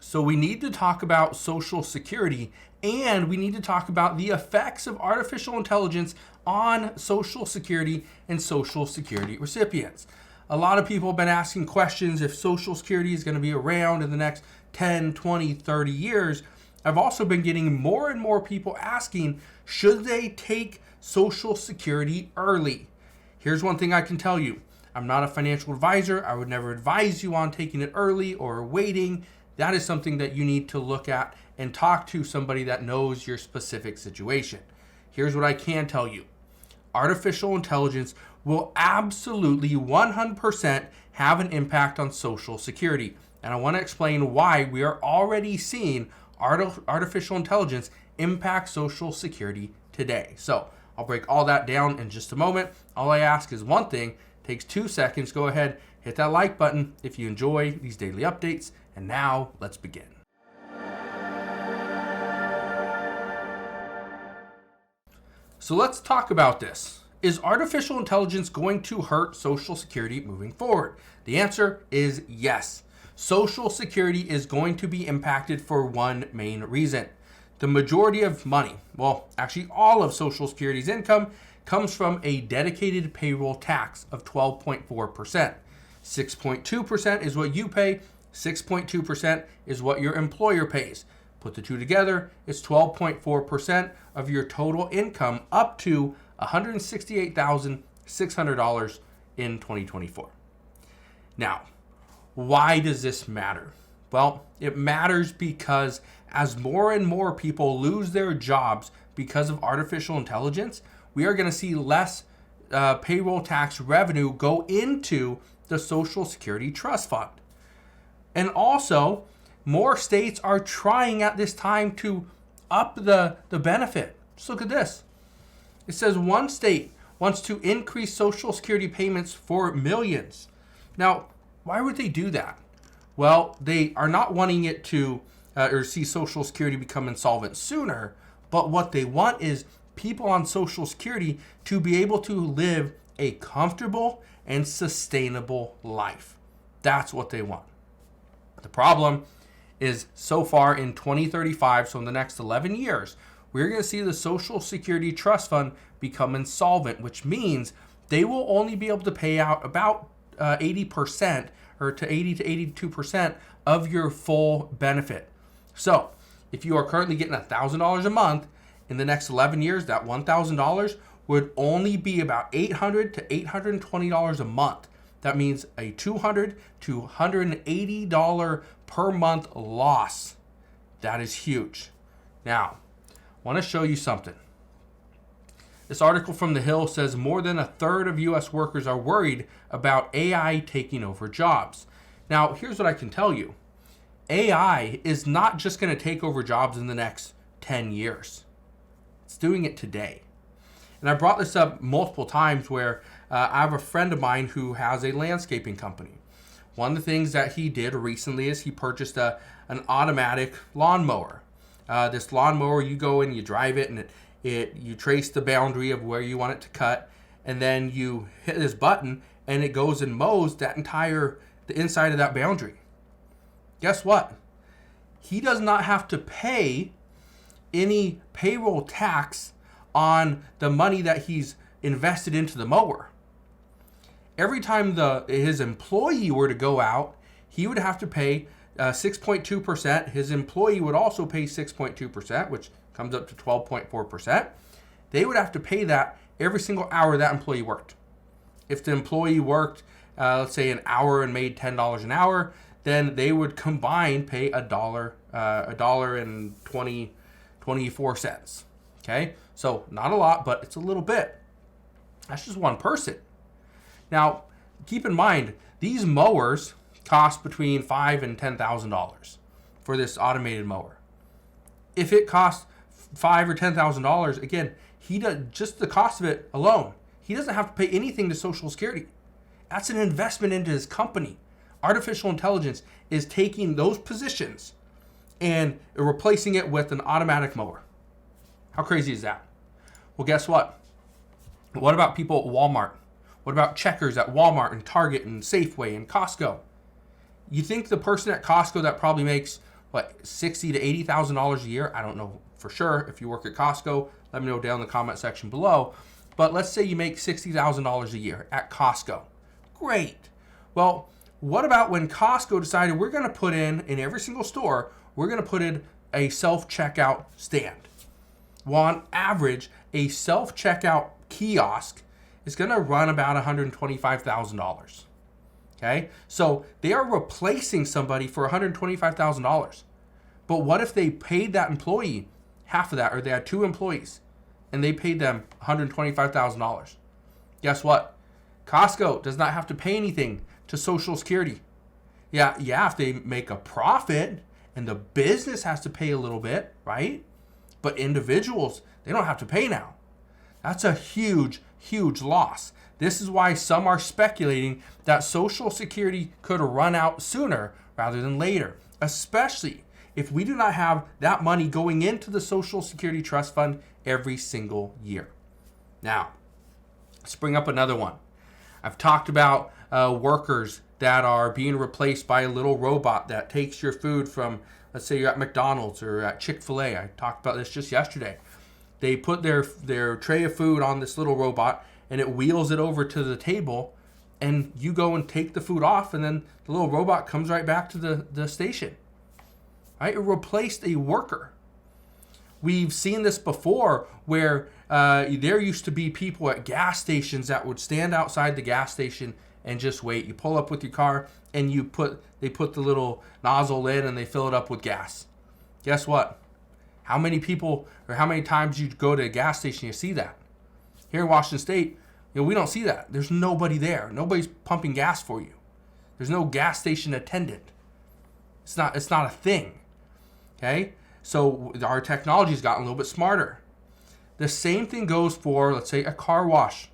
So we need to talk about Social Security, and we need to talk about the effects of artificial intelligence on Social Security and Social Security recipients. A lot of people have been asking questions if Social Security is going to be around in the next 10, 20, 30 years. I've also been getting more and more people asking, should they take Social Security early? Here's one thing I can tell you. I'm not a financial advisor. I would never advise you on taking it early or waiting. That is something that you need to look at and talk to somebody that knows your specific situation. Here's what I can tell you. Artificial intelligence will absolutely 100% have an impact on Social Security. And I want to explain why we are already seeing artificial intelligence impact Social Security today. So I'll break all that down in just a moment. All I ask is one thing. Takes 2 seconds. Go ahead, hit that like button if you enjoy these daily updates. And now let's begin. So let's talk about this. Is artificial intelligence going to hurt Social Security moving forward? The answer is yes. Social Security is going to be impacted for one main reason. The majority of money, well, actually all of Social Security's income comes from a dedicated payroll tax of 12.4%. 6.2% is what you pay. 6.2% is what your employer pays. Put the two together, it's 12.4% of your total income up to $168,600 in 2024. Now, why does this matter? Well, it matters because as more and more people lose their jobs because of artificial intelligence, we are going to see less payroll tax revenue go into the Social Security Trust Fund. And also, more states are trying at this time to up the benefit. Just look at this. It says one state wants to increase Social Security payments for millions. Now, why would they do that? Well, they are not wanting it to or see Social Security become insolvent sooner, but what they want is people on Social Security to be able to live a comfortable and sustainable life. That's what they want. The problem is so far in 2035, so in the next 11 years, we're going to see the Social Security Trust Fund become insolvent, which means they will only be able to pay out about 80% or to 80 to 82% of your full benefit. So if you are currently getting $1,000 a month, in the next 11 years, that $1,000 would only be about $800 to $820 a month. That means a $200 to $180 per month loss. That is huge. Now, I want to show you something. This article from The Hill says more than a third of U.S. workers are worried about AI taking over jobs. Now, here's what I can tell you. AI is not just going to take over jobs in the next 10 years. It's doing it today. And I brought this up multiple times where I have a friend of mine who has a landscaping company. One of the things that he did recently is he purchased an automatic lawnmower. This lawnmower, you go and you drive it, and you trace the boundary of where you want it to cut, and then you hit this button, and it goes and mows the inside of that boundary. Guess what? He does not have to pay any payroll tax on the money that he's invested into the mower. Every time his employee were to go out, he would have to pay 6.2%. His employee would also pay 6.2%, which comes up to 12.4%. They would have to pay that every single hour that employee worked. If the employee worked, let's say an hour and made $10 an hour, then they would combine pay $1.24. Okay, so not a lot, but it's a little bit. That's just one person. Now, keep in mind, these mowers cost between $5,000 and $10,000 for this automated mower. If it costs $5,000 or $10,000, again, he does just the cost of it alone. He doesn't have to pay anything to Social Security. That's an investment into his company. Artificial intelligence is taking those positions and replacing it with an automatic mower. How crazy is that? Well, guess what? What about people at Walmart? What about checkers at Walmart and Target and Safeway and Costco? You think the person at Costco that probably makes what, $60,000 to $80,000 a year. I don't know for sure. If you work at Costco, let me know down in the comment section below. But let's say you make $60,000 a year at Costco. Great. Well, what about when Costco decided we're going to put in every single store, we're going to put in a self-checkout stand? Well, on average, a self-checkout kiosk is going to run about $125,000. Okay? So they are replacing somebody for $125,000. But what if they paid that employee half of that, or they had 2 employees and they paid them $125,000? Guess what? Costco does not have to pay anything to Social Security. Yeah, if they make a profit and the business has to pay a little bit, right? But individuals, they don't have to pay now. That's a huge, huge loss. This is why some are speculating that Social Security could run out sooner rather than later, especially if we do not have that money going into the Social Security Trust Fund every single year. Now, let's bring up another one. I've talked about workers that are being replaced by a little robot that takes your food from, let's say you're at McDonald's or at Chick-fil-A. I talked about this just yesterday. They put their tray of food on this little robot and it wheels it over to the table, and you go and take the food off, and then the little robot comes right back to the station. Right? It replaced a worker. We've seen this before where there used to be people at gas stations that would stand outside the gas station and just wait. You pull up with your car and they put the little nozzle in and they fill it up with gas. Guess what? How many people or how many times you go to a gas station you see that? Here in Washington State, we don't see that. There's nobody there. Nobody's pumping gas for you. There's no gas station attendant. It's not a thing. Okay? So our technology's gotten a little bit smarter. The same thing goes for, let's say, a car wash.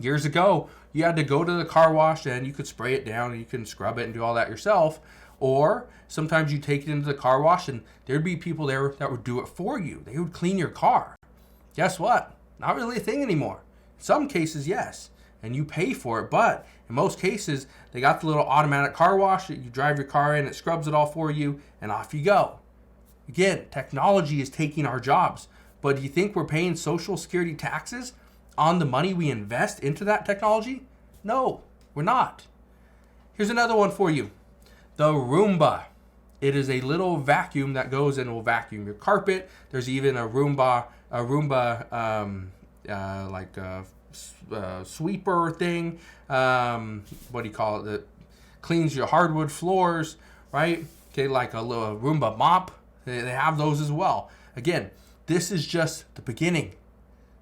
Years ago, you had to go to the car wash and you could spray it down and you can scrub it and do all that yourself. Or sometimes you take it into the car wash and there'd be people there that would do it for you. They would clean your car. Guess what? Not really a thing anymore. In some cases, yes. And you pay for it. But in most cases, they got the little automatic car wash that you drive your car in, it scrubs it all for you, and off you go. Again, technology is taking our jobs. But do you think we're paying Social Security taxes on the money we invest into that technology? No, we're not. Here's another one for you. The Roomba. It is a little vacuum that goes and will vacuum your carpet. There's even a Roomba sweeper thing. What do you call it? That cleans your hardwood floors, right? Okay, like a little Roomba mop. They have those as well. Again, this is just the beginning.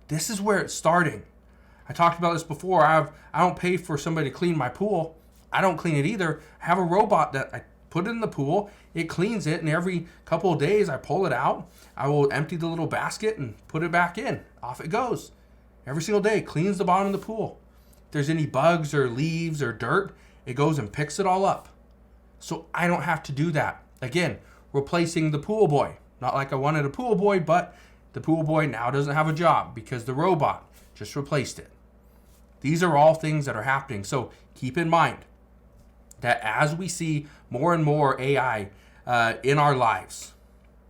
This is where it's starting. I talked about this before. I don't pay for somebody to clean my pool. I don't clean it either. I have a robot that I put it in the pool. It cleans it, and every couple of days I pull it out. I will empty the little basket and put it back in. Off it goes. Every single day, cleans the bottom of the pool. If there's any bugs or leaves or dirt, it goes and picks it all up. So I don't have to do that. Again, replacing the pool boy. Not like I wanted a pool boy, but the pool boy now doesn't have a job because the robot just replaced it. These are all things that are happening. So keep in mind that as we see more and more AI in our lives,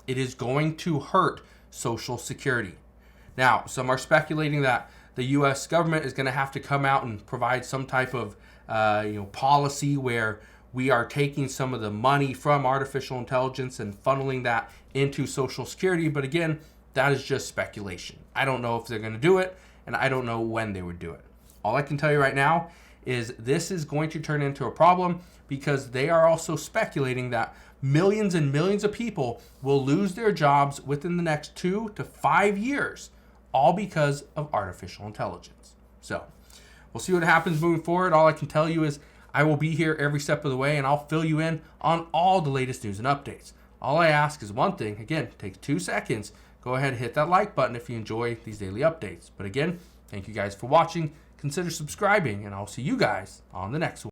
it is going to hurt Social Security. Now, some are speculating that the U.S. government is going to have to come out and provide some type of policy where we are taking some of the money from artificial intelligence and funneling that into Social Security. But again, that is just speculation. I don't know if they're going to do it, and I don't know when they would do it. All I can tell you right now is this is going to turn into a problem because they are also speculating that millions and millions of people will lose their jobs within the next 2 to 5 years, all because of artificial intelligence. So we'll see what happens moving forward. All I can tell you is I will be here every step of the way, and I'll fill you in on all the latest news and updates. All I ask is one thing. Again, it takes 2 seconds. Go ahead and hit that like button if you enjoy these daily updates. But again, thank you guys for watching. Consider subscribing, and I'll see you guys on the next one.